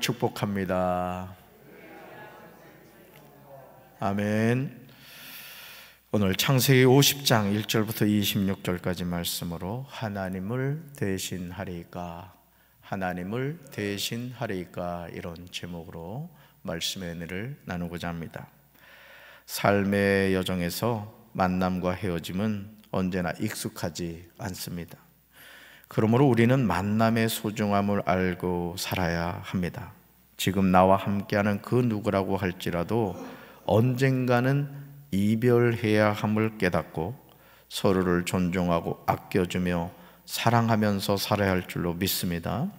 축복합니다. 아멘. 오늘 창세기 50장 1절부터 26절까지 말씀으로 하나님을 대신하리까, 하나님을 대신하리까, 이런 제목으로 말씀의 은혜를 나누고자 합니다. 삶의 여정에서 만남과 헤어짐은 언제나 익숙하지 않습니다. 그러므로 우리는 만남의 소중함을 알고 살아야 합니다. 지금 나와 함께하는 그 누구라고 할지라도 언젠가는 이별해야 함을 깨닫고 서로를 존중하고 아껴주며 사랑하면서 살아야 할 줄로 믿습니다.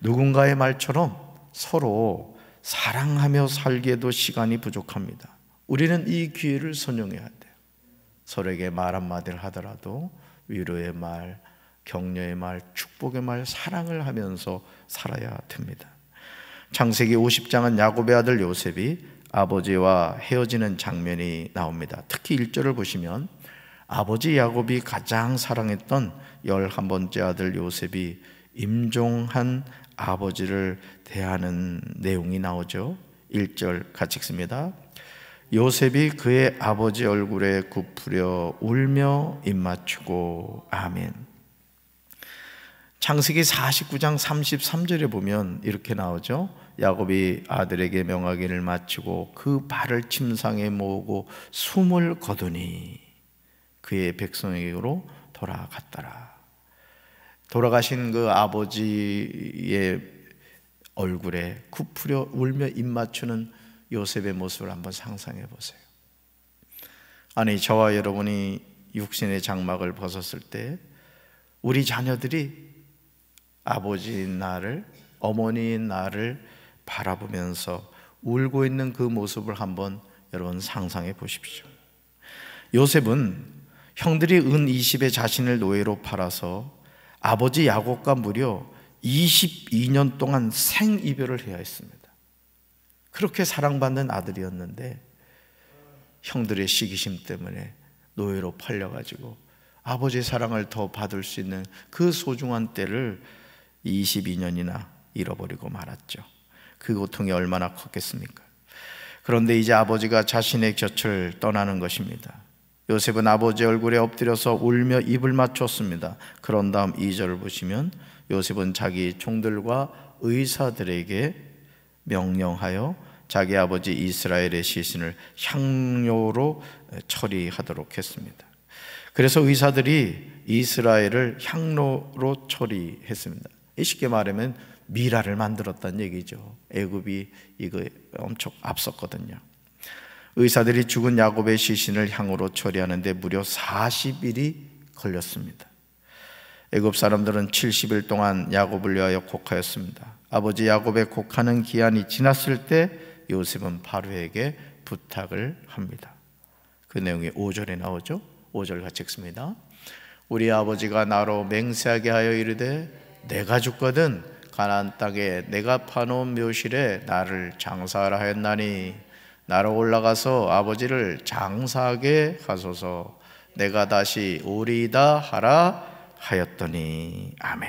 누군가의 말처럼 서로 사랑하며 살기에도 시간이 부족합니다. 우리는 이 기회를 선용해야 돼요. 서로에게 말 한마디를 하더라도 위로의 말, 격려의 말, 축복의 말, 사랑을 하면서 살아야 됩니다. 창세기 50장은 야곱의 아들 요셉이 아버지와 헤어지는 장면이 나옵니다. 특히 1절을 보시면 아버지 야곱이 가장 사랑했던 11번째 아들 요셉이 임종한 아버지를 대하는 내용이 나오죠. 1절 같이 읽습니다. 요셉이 그의 아버지 얼굴에 굽으려 울며 입맞추고. 아멘. 창세기 49장 33절에 보면 이렇게 나오죠. 야곱이 아들에게 명하기를 마치고 그 발을 침상에 모으고 숨을 거두니 그의 백성에게로 돌아갔더라. 돌아가신 그 아버지의 얼굴에 굽으려 울며 입맞추는 요셉의 모습을 한번 상상해 보세요. 아니, 저와 여러분이 육신의 장막을 벗었을 때 우리 자녀들이 아버지인 나를, 어머니인 나를 바라보면서 울고 있는 그 모습을 한번 여러분 상상해 보십시오. 요셉은 형들이 은 20에 자신을 노예로 팔아서 아버지 야곱과 무려 22년 동안 생이별을 해야 했습니다. 그렇게 사랑받는 아들이었는데 형들의 시기심 때문에 노예로 팔려가지고 아버지의 사랑을 더 받을 수 있는 그 소중한 때를 22년이나 잃어버리고 말았죠. 그 고통이 얼마나 컸겠습니까? 그런데 이제 아버지가 자신의 곁을 떠나는 것입니다. 요셉은 아버지 얼굴에 엎드려서 울며 입을 맞췄습니다. 그런 다음 2절을 보시면 요셉은 자기 종들과 의사들에게 명령하여 자기 아버지 이스라엘의 시신을 향료로 처리하도록 했습니다. 그래서 의사들이 이스라엘을 향로로 처리했습니다. 쉽게 말하면 미라를 만들었다는 얘기죠. 애굽이 이거 엄청 앞섰거든요. 의사들이 죽은 야곱의 시신을 향으로 처리하는데 무려 40일이 걸렸습니다. 애굽 사람들은 70일 동안 야곱을 위하여 곡하였습니다. 아버지 야곱의 곡하는 기한이 지났을 때 요셉은 바로에게 부탁을 합니다. 그 내용이 5절에 나오죠. 5절 같이 읽습니다. 우리 아버지가 나로 맹세하게 하여 이르되 내가 죽거든 가나안 땅에 내가 파놓은 묘실에 나를 장사하라 하였나니 나로 올라가서 아버지를 장사하게 하소서. 내가 다시 오리이다 하라 하였더니. 아멘.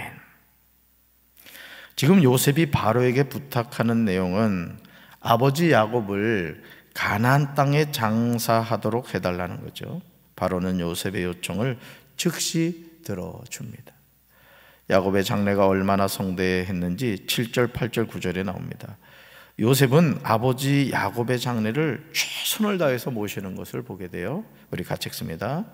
지금 요셉이 바로에게 부탁하는 내용은 아버지 야곱을 가나안 땅에 장사하도록 해달라는 거죠. 바로는 요셉의 요청을 즉시 들어줍니다. 야곱의 장례가 얼마나 성대했는지 7절, 8절, 9절에 나옵니다. 요셉은 아버지 야곱의 장례를 최선을 다해서 모시는 것을 보게 돼요. 우리 같이 읽습니다.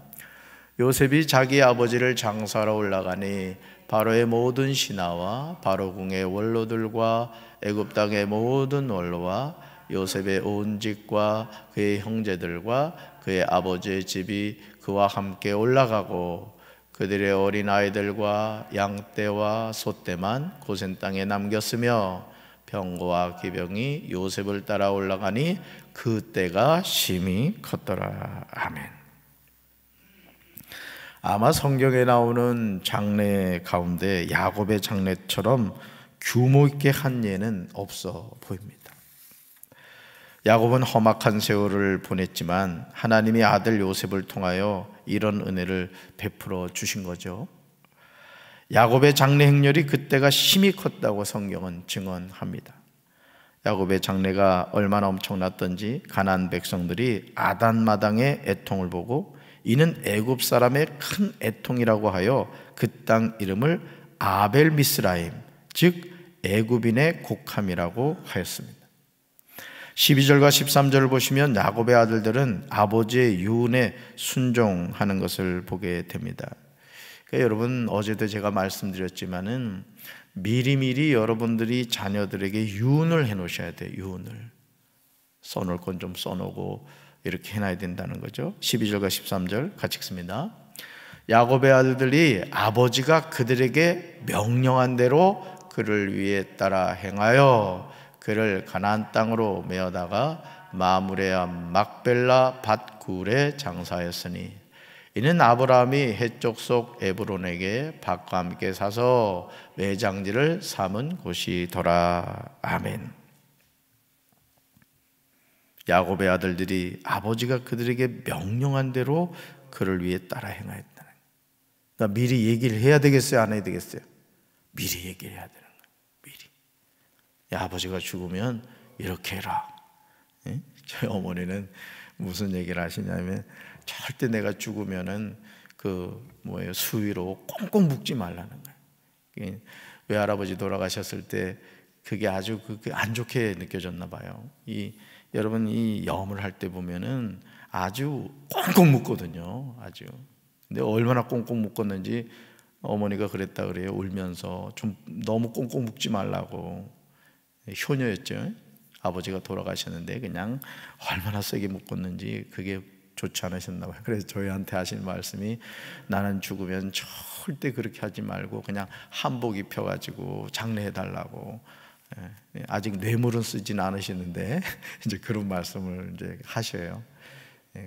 요셉이 자기 아버지를 장사하러 올라가니 바로의 모든 신하와 바로 궁의 원로들과 애굽 땅의 모든 원로와 요셉의 온 집과 그의 형제들과 그의 아버지의 집이 그와 함께 올라가고 그들의 어린 아이들과 양떼와 소떼만 고센 땅에 남겼으며 병거와 기병이 요셉을 따라 올라가니 그 때가 심히 컸더라. 아멘. 아마 성경에 나오는 장례 가운데 야곱의 장례처럼 규모 있게 한 예는 없어 보입니다. 야곱은 험악한 세월을 보냈지만 하나님이 아들 요셉을 통하여 이런 은혜를 베풀어 주신 거죠. 야곱의 장래 행렬이 그때가 심히 컸다고 성경은 증언합니다. 야곱의 장래가 얼마나 엄청났던지 가나안 백성들이 아단마당의 애통을 보고 이는 애굽 사람의 큰 애통이라고 하여 그 땅 이름을 아벨 미스라임, 즉 애굽인의 곡함이라고 하였습니다. 12절과 13절을 보시면 야곱의 아들들은 아버지의 유언에 순종하는 것을 보게 됩니다. 그러니까 여러분, 어제도 제가 말씀드렸지만은 미리미리 여러분들이 자녀들에게 유언을 해놓으셔야 돼요. 유언을 써놓을 건 좀 써놓고 이렇게 해놔야 된다는 거죠. 12절과 13절 같이 읽습니다. 야곱의 아들들이 아버지가 그들에게 명령한 대로 그를 위해 따라 행하여 그를 가나안 땅으로 메어다가 마므레와 막벨라 밧굴에 장사하였으니 이는 아브라함이 해쪽 속 에브론에게 밭과 함께 사서 매장지를 삼은 곳이더라. 아멘. 야곱의 아들들이 아버지가 그들에게 명령한 대로 그를 위해 따라 행하였다는 거예요. 그러니까 미리 얘기를 해야 되겠어요? 안 해야 되겠어요? 미리 얘기를 해야 되는 거예요. 미리. 야, 아버지가 죽으면 이렇게 해라. 예? 저희 어머니는 무슨 얘기를 하시냐면 절대 내가 죽으면은 수위로 꽁꽁 묶지 말라는 거예요. 외할아버지 돌아가셨을 때 그게 아주 안 좋게 느껴졌나 봐요. 여러분, 이 염을 할 때 보면은 아주 꽁꽁 묶거든요. 아주. 근데 얼마나 꽁꽁 묶었는지 어머니가 그랬다 그래요. 울면서 좀 너무 꽁꽁 묶지 말라고. 효녀였죠. 아버지가 돌아가셨는데 그냥 얼마나 세게 묶었는지 그게 좋지 않으셨나 봐요. 그래서 저희한테 하신 말씀이 나는 죽으면 절대 그렇게 하지 말고 그냥 한복 입혀가지고 장례해달라고. 아직 뇌물은 쓰진 않으시는데 이제 그런 말씀을 이제 하셔요.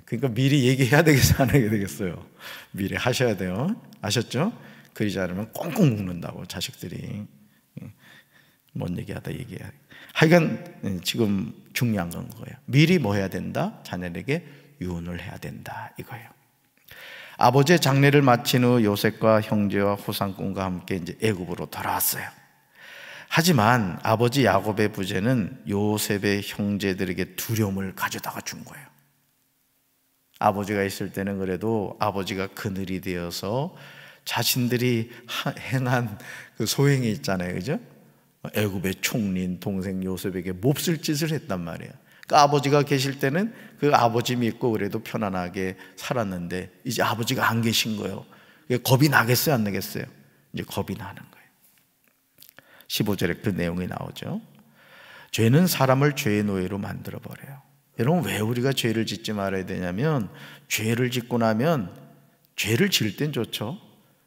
그러니까 미리 얘기해야 되겠어요? 안 해야 되겠어요? 미리 하셔야 돼요. 아셨죠? 그러지 않으면 꽁꽁 묶는다고 자식들이. 뭔 얘기하다 얘기해야. 하여간 지금 중요한 건 거예요. 미리 뭐 해야 된다? 자녀에게 유언을 해야 된다 이거예요. 아버지의 장례를 마친 후 요셉과 형제와 후상꾼과 함께 이제 애굽으로 돌아왔어요. 하지만 아버지 야곱의 부재는 요셉의 형제들에게 두려움을 가져다가 준 거예요. 아버지가 있을 때는 그래도 아버지가 그늘이 되어서 자신들이 행한 그 소행이 있잖아요, 그죠? 애굽의 총리인 동생 요셉에게 몹쓸 짓을 했단 말이에요. 그러니까 아버지가 계실 때는 그 아버지 믿고 그래도 편안하게 살았는데 이제 아버지가 안 계신 거예요. 겁이 나겠어요, 안 나겠어요? 이제 겁이 나는 거예요. 15절에 그 내용이 나오죠. 죄는 사람을 죄의 노예로 만들어버려요. 여러분, 왜 우리가 죄를 짓지 말아야 되냐면 죄를 짓고 나면 죄를 지을 땐 좋죠.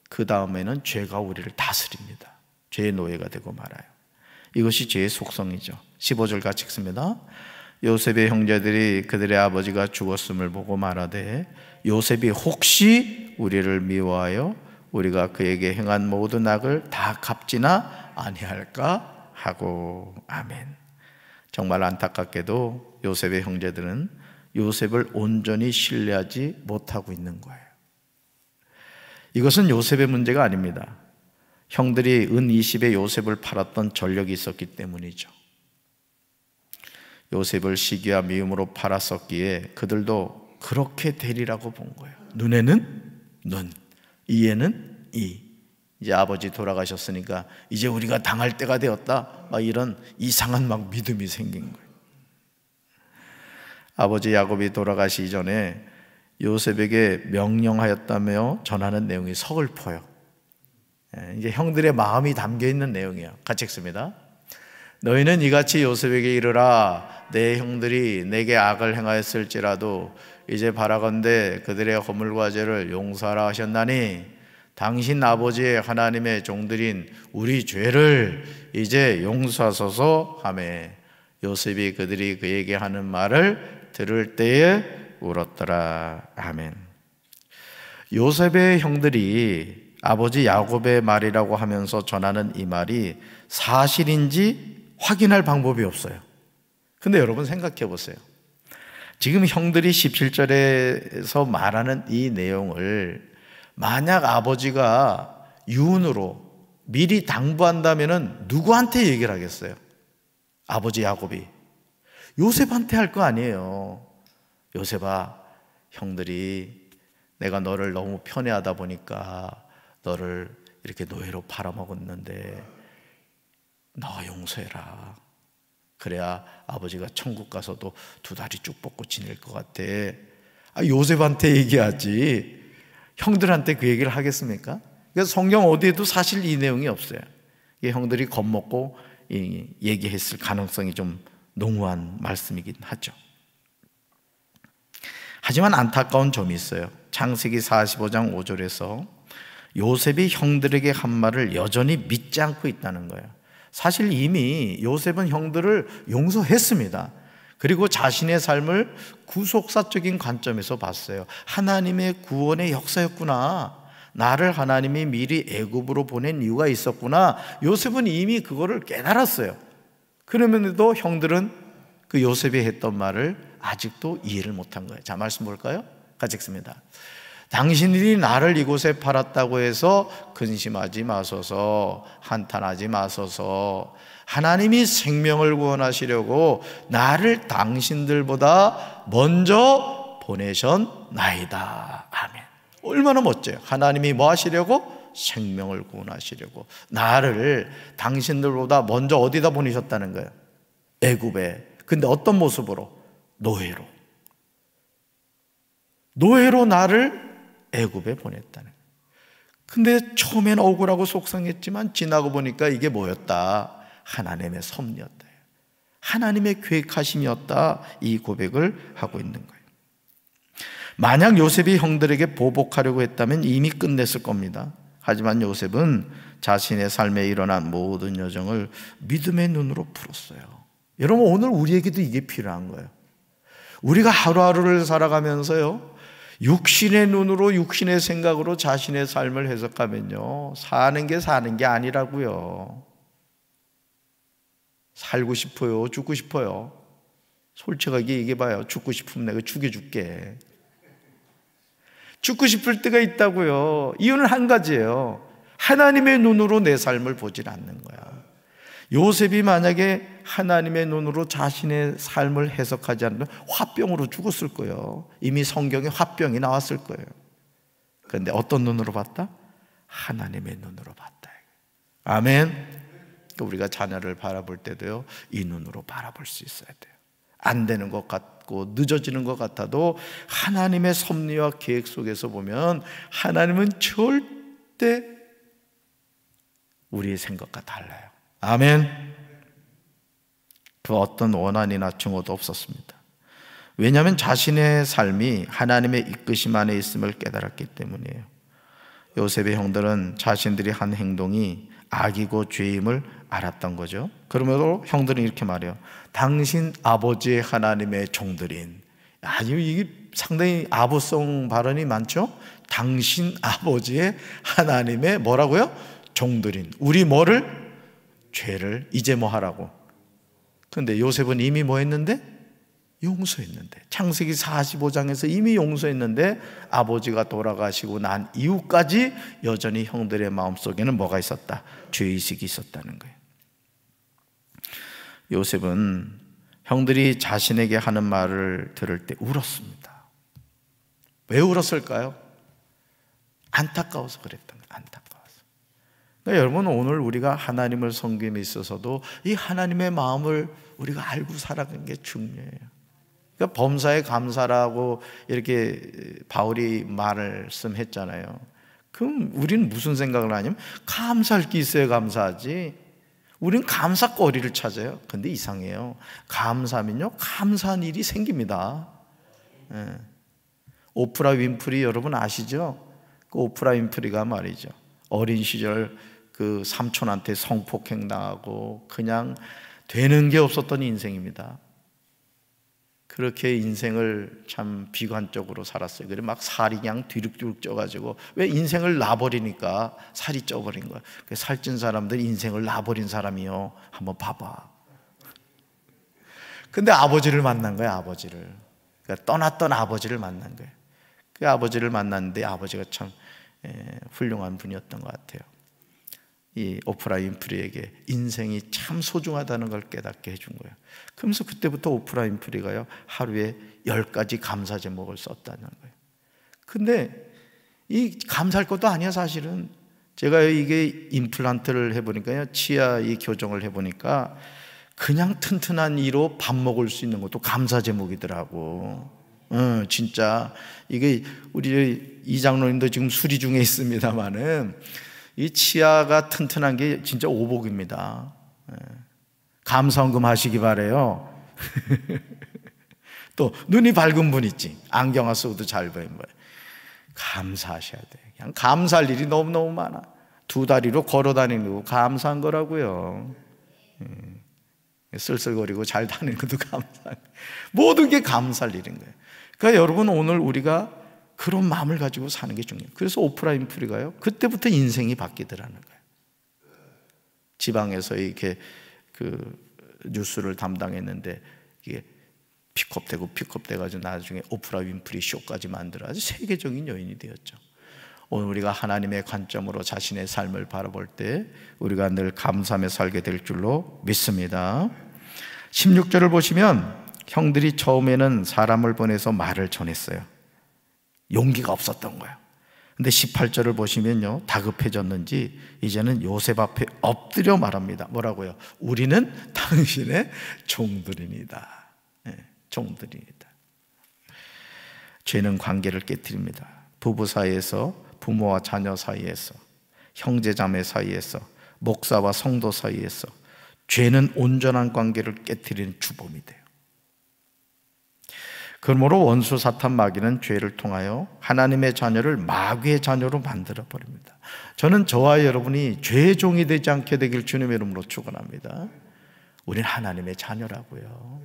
그 다음에는 죄가 우리를 다스립니다. 죄의 노예가 되고 말아요. 이것이 죄의 속성이죠. 15절 같이 읽습니다. 요셉의 형제들이 그들의 아버지가 죽었음을 보고 말하되 요셉이 혹시 우리를 미워하여 우리가 그에게 행한 모든 악을 다 갚지나 아니할까 하고. 아멘. 정말 안타깝게도 요셉의 형제들은 요셉을 온전히 신뢰하지 못하고 있는 거예요. 이것은 요셉의 문제가 아닙니다. 형들이 은 20에 요셉을 팔았던 전력이 있었기 때문이죠. 요셉을 시기와 미움으로 팔았었기에 그들도 그렇게 되리라고 본 거예요. 눈에는 눈, 이에는 이. 이제 아버지 돌아가셨으니까 이제 우리가 당할 때가 되었다, 이런 이상한 믿음이 생긴 거예요. 아버지 야곱이 돌아가시기 전에 요셉에게 명령하였다며 전하는 내용이 서글퍼요. 이제 형들의 마음이 담겨있는 내용이에요. 같이 읽습니다. 너희는 이같이 요셉에게 이르라. 내 형들이 내게 악을 행하였을지라도 이제 바라건대 그들의 허물과 죄를 용서하라 하셨나니 당신 아버지의 하나님의 종들인 우리 죄를 이제 용서하소서 하매 요셉이 그들이 그에게 하는 말을 들을 때에 울었더라. 아멘. 요셉의 형들이 아버지 야곱의 말이라고 하면서 전하는 이 말이 사실인지 확인할 방법이 없어요. 근데 여러분 생각해 보세요. 지금 형들이 17절에서 말하는 이 내용을 만약 아버지가 유언으로 미리 당부한다면 누구한테 얘기를 하겠어요? 아버지 야곱이 요셉한테 할 거 아니에요. 요셉아, 형들이 내가 너를 너무 편애하다 보니까 너를 이렇게 노예로 팔아먹었는데 너 용서해라. 그래야 아버지가 천국 가서도 두 다리 쭉 뻗고 지낼 것 같아. 요셉한테 얘기하지 형들한테 그 얘기를 하겠습니까? 그래서 성경 어디에도 사실 이 내용이 없어요. 형들이 겁먹고 얘기했을 가능성이 좀 농후한 말씀이긴 하죠. 하지만 안타까운 점이 있어요. 창세기 45장 5절에서 요셉이 형들에게 한 말을 여전히 믿지 않고 있다는 거예요. 사실 이미 요셉은 형들을 용서했습니다. 그리고 자신의 삶을 구속사적인 관점에서 봤어요. 하나님의 구원의 역사였구나. 나를 하나님이 미리 애굽으로 보낸 이유가 있었구나. 요셉은 이미 그거를 깨달았어요. 그러면서도 형들은 그 요셉이 했던 말을 아직도 이해를 못한 거예요. 자, 말씀 볼까요? 같이 읽습니다. 당신들이 나를 이곳에 팔았다고 해서 근심하지 마소서, 한탄하지 마소서. 하나님이 생명을 구원하시려고 나를 당신들보다 먼저 보내셨나이다. 아멘. 얼마나 멋져요. 하나님이 뭐 하시려고? 생명을 구원하시려고 나를 당신들보다 먼저 어디다 보내셨다는 거예요? 애굽에. 근데 어떤 모습으로? 노예로 나를 애굽에 보냈다는 거예요. 근데 처음엔 억울하고 속상했지만 지나고 보니까 이게 뭐였다? 하나님의 섭리였다. 하나님의 계획하심이었다. 이 고백을 하고 있는 거예요. 만약 요셉이 형들에게 보복하려고 했다면 이미 끝냈을 겁니다. 하지만 요셉은 자신의 삶에 일어난 모든 여정을 믿음의 눈으로 풀었어요. 여러분, 오늘 우리에게도 이게 필요한 거예요. 우리가 하루하루를 살아가면서요, 육신의 눈으로 육신의 생각으로 자신의 삶을 해석하면요, 사는 게 아니라고요. 살고 싶어요? 죽고 싶어요? 솔직하게 얘기해봐요. 죽고 싶으면 내가 죽여줄게. 죽고 싶을 때가 있다고요. 이유는 한 가지예요. 하나님의 눈으로 내 삶을 보질 않는 거야. 요셉이 만약에 하나님의 눈으로 자신의 삶을 해석하지 않으면 화병으로 죽었을 거예요. 이미 성경에 화병이 나왔을 거예요. 그런데 어떤 눈으로 봤다? 하나님의 눈으로 봤다. 아멘. 우리가 자녀를 바라볼 때도요, 이 눈으로 바라볼 수 있어야 돼요. 안 되는 것 같고 늦어지는 것 같아도 하나님의 섭리와 계획 속에서 보면 하나님은 절대 우리의 생각과 달라요. 아멘. 그 어떤 원한이나 증오도 없었습니다. 왜냐하면 자신의 삶이 하나님의 이끄심 안에 있음을 깨달았기 때문이에요. 요셉의 형들은 자신들이 한 행동이 악이고 죄임을 알았던 거죠. 그러므로 형들은 이렇게 말해요. 당신 아버지의 하나님의 종들인. 아주 이게 상당히 아부성 발언이 많죠. 당신 아버지의 하나님의 뭐라고요? 종들인. 우리 뭐를? 죄를 이제 뭐 하라고? 그런데 요셉은 이미 뭐 했는데? 용서했는데. 창세기 45장에서 이미 용서했는데 아버지가 돌아가시고 난 이후까지 여전히 형들의 마음속에는 뭐가 있었다? 죄의식이 있었다는 거예요. 요셉은 형들이 자신에게 하는 말을 들을 때 울었습니다. 왜 울었을까요? 안타까워서 그랬던 거예요. 안타까워서. 그러니까 여러분, 오늘 우리가 하나님을 섬김에 있어서도 이 하나님의 마음을 우리가 알고 살아가는 게 중요해요. 그러니까 범사에 감사라고 이렇게 바울이 말씀했잖아요. 그럼 우리는 무슨 생각을 하냐면 감사할 게 있어야 감사하지. 우리는 감사거리를 찾아요. 근데 이상해요. 감사하면요, 감사한 일이 생깁니다. 오프라 윈프리 여러분 아시죠? 그 오프라 윈프리가 말이죠, 어린 시절 그 삼촌한테 성폭행 당하고 그냥 되는 게 없었던 인생입니다. 그렇게 인생을 참 비관적으로 살았어요. 그래 막 살이 그냥 뒤룩뒤룩 쪄가지고, 왜 인생을 놔버리니까 살이 쪄버린 거야. 살찐 사람들 인생을 놔버린 사람이요, 한번 봐봐. 근데 아버지를 만난 거야. 아버지를. 그러니까 떠났던 아버지를 만난 거예요. 그 아버지를 만났는데 아버지가 참 훌륭한 분이었던 것 같아요. 이 오프라 윈프리에게 인생이 참 소중하다는 걸 깨닫게 해준 거예요. 그러면서 그때부터 오프라 윈프리가요, 하루에 10가지 감사 제목을 썼다는 거예요. 근데 이 감사할 것도 아니야. 사실은 제가 이게 임플란트를 해보니까요, 치아 이 교정을 해보니까 그냥 튼튼한 이로 밥 먹을 수 있는 것도 감사 제목이더라고. 진짜 이게 우리 이 장로님도 지금 수리 중에 있습니다만은 이 치아가 튼튼한 게 진짜 오복입니다. 감사원금 하시기 바래요. 또 눈이 밝은 분 있지, 안경을 쓰고도 잘 보이는 거예요. 감사하셔야 돼. 그냥 감사할 일이 너무너무 많아. 2다리로 걸어 다니는 거 감사한 거라고요. 쓸쓸거리고 잘 다니는 것도 감사한 거예요. 모든 게 감사할 일인 거예요. 그러니까 여러분, 오늘 우리가 그런 마음을 가지고 사는 게 중요해요. 그래서 오프라 윈프리가요, 그때부터 인생이 바뀌더라는 거예요. 지방에서 이렇게 그 뉴스를 담당했는데 이게 픽업돼가지고 나중에 오프라 윈프리 쇼까지 만들어 아주 세계적인 여인이 되었죠. 오늘 우리가 하나님의 관점으로 자신의 삶을 바라볼 때 우리가 늘 감사하며 살게 될 줄로 믿습니다. 16절을 보시면 형들이 처음에는 사람을 보내서 말을 전했어요. 용기가 없었던 거예요. 근데 18절을 보시면요, 다급해졌는지 이제는 요셉 앞에 엎드려 말합니다. 뭐라고요? 우리는 당신의 종들입니다. 종들입니다. 죄는 관계를 깨뜨립니다. 부부 사이에서, 부모와 자녀 사이에서, 형제자매 사이에서, 목사와 성도 사이에서 죄는 온전한 관계를 깨뜨리는 주범이 돼요. 그러므로 원수 사탄 마귀는 죄를 통하여 하나님의 자녀를 마귀의 자녀로 만들어 버립니다. 저는 저와 여러분이 죄의 종이 되지 않게 되길 주님의 이름으로 축원합니다. 우리는 하나님의 자녀라고요.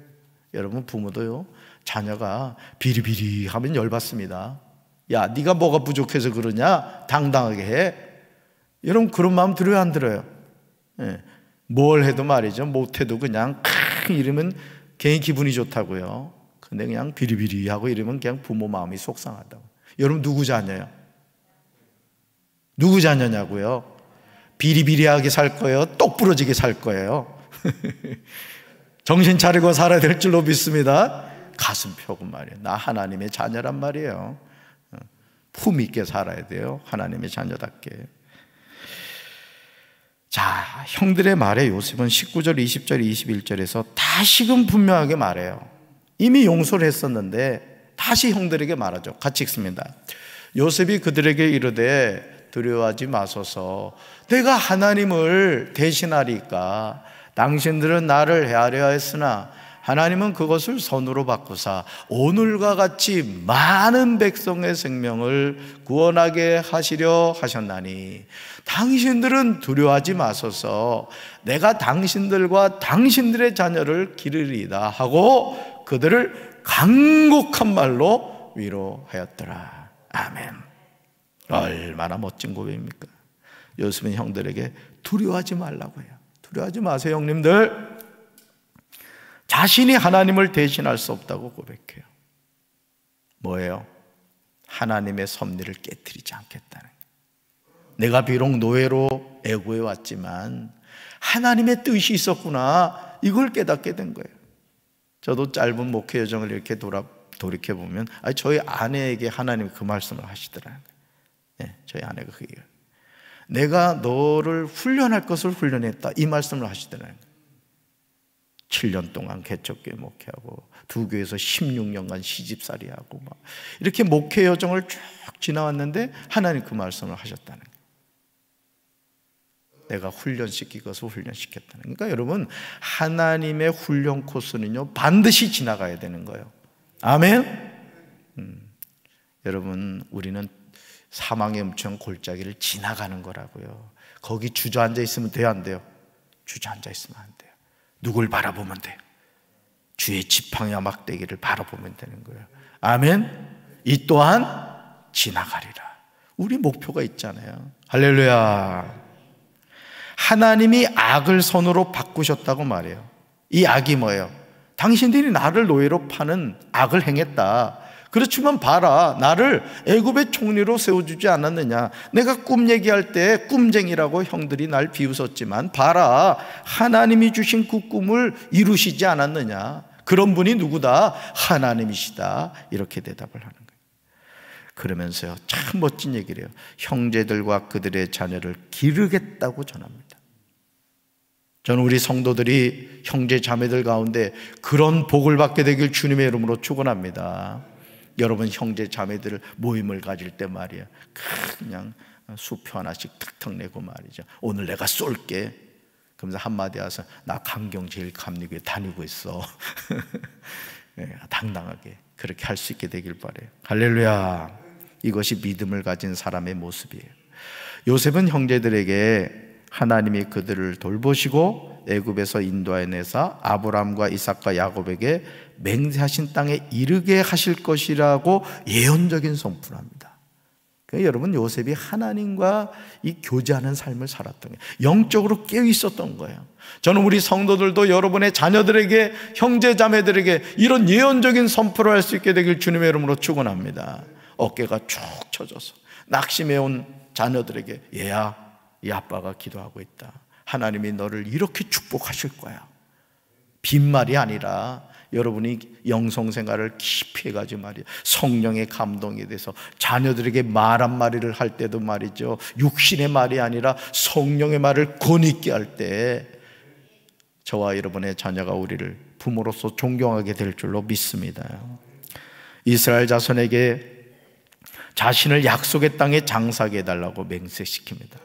여러분, 부모도요, 자녀가 비리비리 하면 열받습니다. 야, 네가 뭐가 부족해서 그러냐? 당당하게 해. 여러분, 그런 마음 들어요, 안 들어요? 뭘 해도 말이죠, 못해도 그냥 이러면 괜히 기분이 좋다고요. 근데 그냥 비리비리 하고 이러면 그냥 부모 마음이 속상하다고. 여러분, 누구 자녀요? 누구 자녀냐고요? 비리비리하게 살 거예요? 똑부러지게 살 거예요? 정신 차리고 살아야 될 줄로 믿습니다. 가슴 펴고 말이에요. 나 하나님의 자녀란 말이에요. 품 있게 살아야 돼요. 하나님의 자녀답게. 자, 형들의 말에 요셉은 19절, 20절, 21절에서 다시금 분명하게 말해요. 이미 용서를 했었는데 다시 형들에게 말하죠. 같이 읽습니다. 요셉이 그들에게 이르되 두려워하지 마소서. 내가 하나님을 대신하리까. 당신들은 나를 헤아려 했으나 하나님은 그것을 선으로 바꾸사 오늘과 같이 많은 백성의 생명을 구원하게 하시려 하셨나니 당신들은 두려워하지 마소서. 내가 당신들과 당신들의 자녀를 기르리이다 하고 그들을 간곡한 말로 위로하였더라. 아멘. 얼마나 멋진 고백입니까? 요셉은 형들에게 두려워하지 말라고 해요. 두려워하지 마세요, 형님들. 자신이 하나님을 대신할 수 없다고 고백해요. 뭐예요? 하나님의 섭리를 깨트리지 않겠다는 거예요. 내가 비록 노예로 애고해 왔지만 하나님의 뜻이 있었구나, 이걸 깨닫게 된 거예요. 저도 짧은 목회 여정을 이렇게 돌이켜보면 저희 아내에게 하나님이 그 말씀을 하시더라고요. 네, 저희 아내가 그 얘기를, 내가 너를 훈련할 것을 훈련했다, 이 말씀을 하시더라고요. 7년 동안 개척교회 목회하고 두 교회에서 16년간 시집살이하고 막 이렇게 목회 여정을 쭉 지나왔는데 하나님 그 말씀을 하셨다는 거예요. 내가 훈련시킬 것을 훈련시켰다는 거예요. 그러니까 여러분, 하나님의 훈련 코스는요 반드시 지나가야 되는 거예요. 아멘. 여러분, 우리는 사망의 음침한 골짜기를 지나가는 거라고요. 거기 주저앉아 있으면 돼요, 안 돼요? 주저앉아 있으면 안 돼요. 누굴 바라보면 돼요? 주의 지팡이와 막대기를 바라보면 되는 거예요. 아멘. 이 또한 지나가리라. 우리 목표가 있잖아요. 할렐루야. 하나님이 악을 선으로 바꾸셨다고 말해요. 이 악이 뭐예요? 당신들이 나를 노예로 파는 악을 행했다. 그렇지만 봐라, 나를 애굽의 총리로 세워주지 않았느냐. 내가 꿈 얘기할 때 꿈쟁이라고 형들이 날 비웃었지만 봐라, 하나님이 주신 그 꿈을 이루시지 않았느냐. 그런 분이 누구다? 하나님이시다. 이렇게 대답을 하는 거예요. 그러면서요, 참 멋진 얘기를 해요. 형제들과 그들의 자녀를 기르겠다고 전합니다. 저는 우리 성도들이 형제 자매들 가운데 그런 복을 받게 되길 주님의 이름으로 축원합니다. 여러분 형제 자매들 모임을 가질 때 말이야, 그냥 수표 하나씩 탁탁 내고 말이죠. 오늘 내가 쏠게. 그러면서 한마디 와서 나 강경 제일 감리교회 다니고 있어. 당당하게 그렇게 할 수 있게 되길 바라요. 할렐루야. 이것이 믿음을 가진 사람의 모습이에요. 요셉은 형제들에게 하나님이 그들을 돌보시고 애굽에서 인도해내사 아브라함과 이삭과 야곱에게 맹세하신 땅에 이르게 하실 것이라고 예언적인 선포를 합니다. 그러니까 여러분, 요셉이 하나님과 이 교제하는 삶을 살았던 거예요. 영적으로 깨어 있었던 거예요. 저는 우리 성도들도 여러분의 자녀들에게, 형제 자매들에게 이런 예언적인 선포를 할 수 있게 되길 주님의 이름으로 축원합니다. 어깨가 축 처져서 낙심해 온 자녀들에게, 얘야, 이 아빠가 기도하고 있다. 하나님이 너를 이렇게 축복하실 거야. 빈말이 아니라 여러분이 영성생활을 깊이 해가지고 말이야, 성령의 감동에 대해서 자녀들에게 말 한마디를 할 때도 말이죠, 육신의 말이 아니라 성령의 말을 권위있게 할 때 저와 여러분의 자녀가 우리를 부모로서 존경하게 될 줄로 믿습니다. 이스라엘 자손에게 자신을 약속의 땅에 장사하게 해달라고 맹세시킵니다.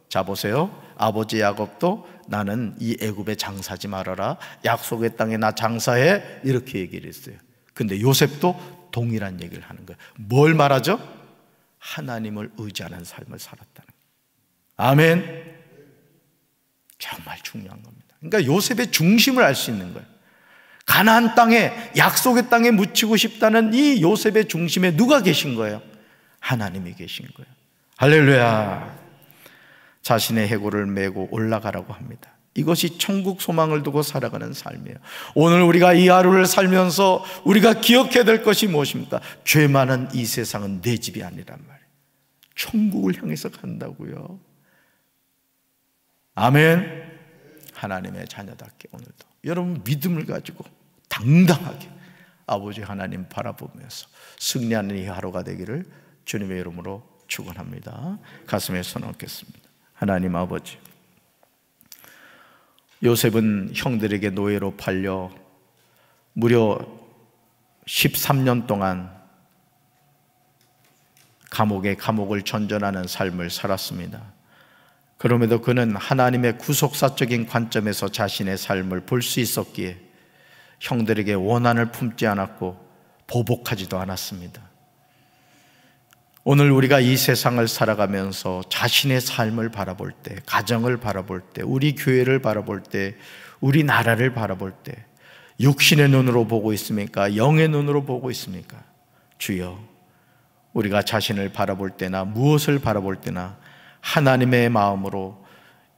자 보세요, 아버지 야곱도 나는 이 애굽에 장사하지 말아라, 약속의 땅에 나 장사해, 이렇게 얘기를 했어요. 근데 요셉도 동일한 얘기를 하는 거예요. 뭘 말하죠? 하나님을 의지하는 삶을 살았다는 거예요. 아멘. 정말 중요한 겁니다. 그러니까 요셉의 중심을 알 수 있는 거예요. 가나안 땅에, 약속의 땅에 묻히고 싶다는 이 요셉의 중심에 누가 계신 거예요? 하나님이 계신 거예요. 할렐루야. 자신의 해골을 메고 올라가라고 합니다. 이것이 천국 소망을 두고 살아가는 삶이에요. 오늘 우리가 이 하루를 살면서 우리가 기억해야 될 것이 무엇입니까? 죄 많은 이 세상은 내 집이 아니란 말이에요. 천국을 향해서 간다고요. 아멘. 하나님의 자녀답게 오늘도 여러분 믿음을 가지고 당당하게 아버지 하나님 바라보면서 승리하는 이 하루가 되기를 주님의 이름으로 축원합니다. 가슴에 손 얹겠습니다. 하나님 아버지, 요셉은 형들에게 노예로 팔려 무려 13년 동안 감옥을 전전하는 삶을 살았습니다. 그럼에도 그는 하나님의 구속사적인 관점에서 자신의 삶을 볼 수 있었기에 형들에게 원한을 품지 않았고 보복하지도 않았습니다. 오늘 우리가 이 세상을 살아가면서 자신의 삶을 바라볼 때, 가정을 바라볼 때, 우리 교회를 바라볼 때, 우리 나라를 바라볼 때 육신의 눈으로 보고 있습니까? 영의 눈으로 보고 있습니까? 주여, 우리가 자신을 바라볼 때나 무엇을 바라볼 때나 하나님의 마음으로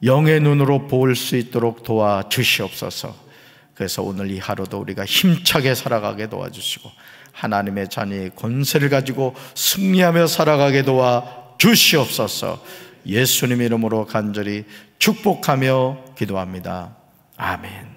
영의 눈으로 볼 수 있도록 도와주시옵소서. 그래서 오늘 이 하루도 우리가 힘차게 살아가게 도와주시고 하나님의 자녀의 권세를 가지고 승리하며 살아가게 도와주시옵소서. 예수님 이름으로 간절히 축복하며 기도합니다. 아멘.